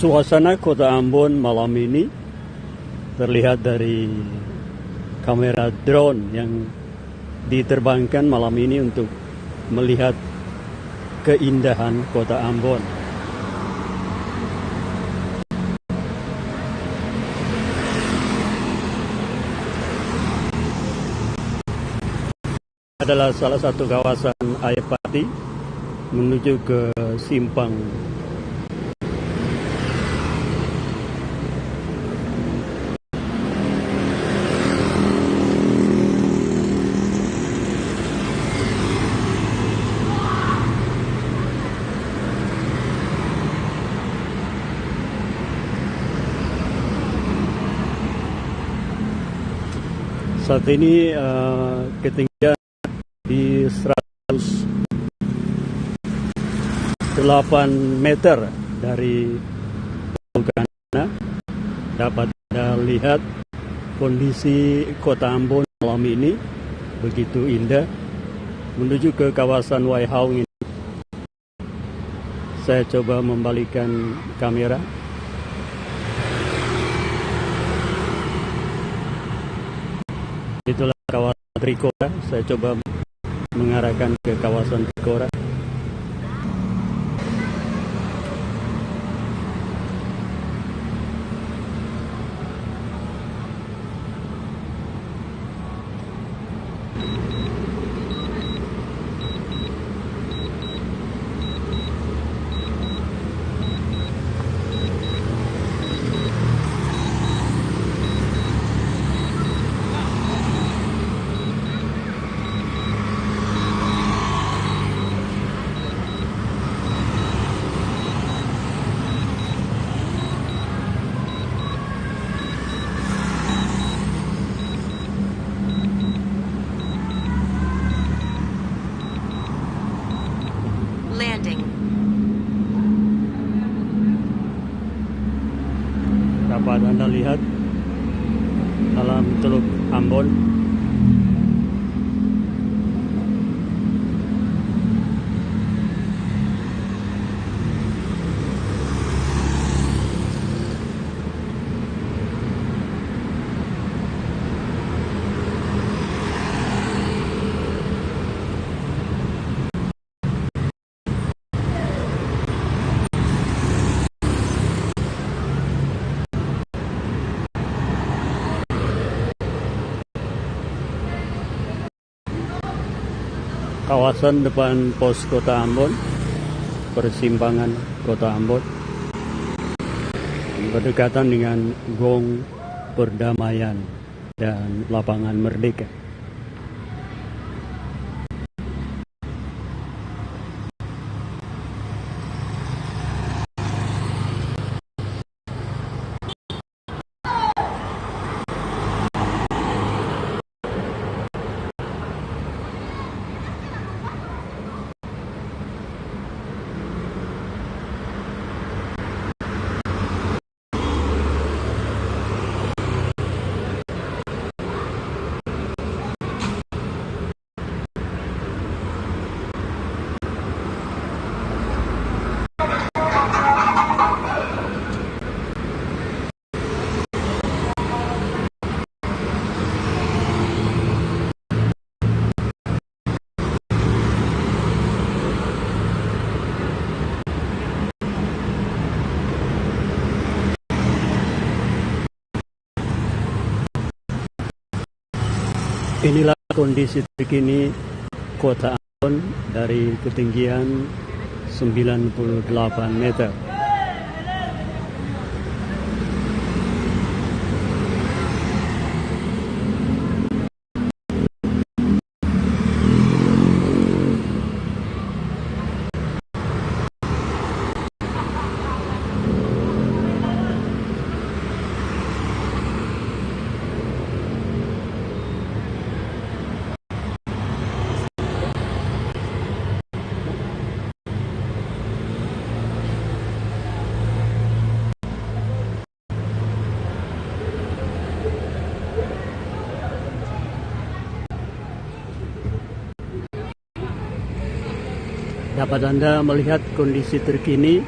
Suasana kota Ambon malam ini terlihat dari kamera drone yang diterbangkan malam ini untuk melihat keindahan kota Ambon. Adalah salah satu kawasan air pati menuju ke simpang saat ini ketinggian di 108 meter dari permukaan. Dapat Anda lihat kondisi kota Ambon malam ini begitu indah. Menuju ke kawasan Waihaung ini, saya coba membalikkan kamera. Itulah kawasan Trikora. Saya coba mengarahkan ke kawasan Trikora. Dapat Anda lihat dalam Teluk Ambon. Kawasan depan pos kota Ambon, persimpangan kota Ambon, berdekatan dengan Gong Perdamaian dan Lapangan Merdeka. Inilah kondisi terkini kota Ambon dari ketinggian 98 meter. Dapat Anda melihat kondisi terkini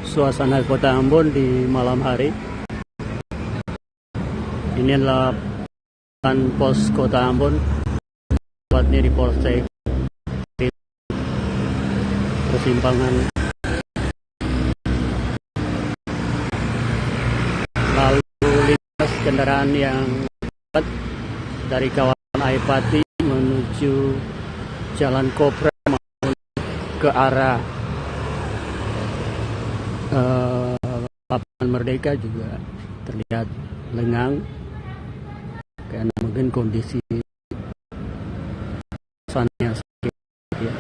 suasana kota Ambon di malam hari. Ini adalah pos kota Ambon, tepatnya di Polsek persimpangan. Lalu lintas kendaraan yang dari kawasan Aipati menuju Jalan Kopra maupun ke arah Lapangan Merdeka juga terlihat lengang karena mungkin kondisi suasana yang sedikit ya.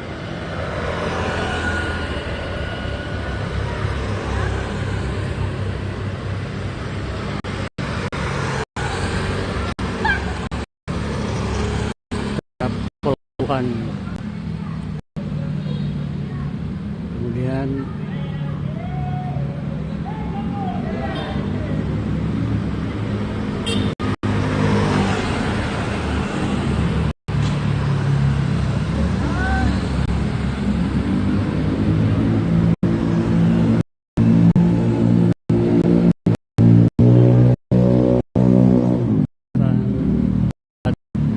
Pelabuhan, kemudian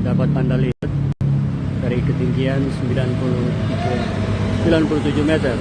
dapat Anda lihat dari ketinggian 97 meter.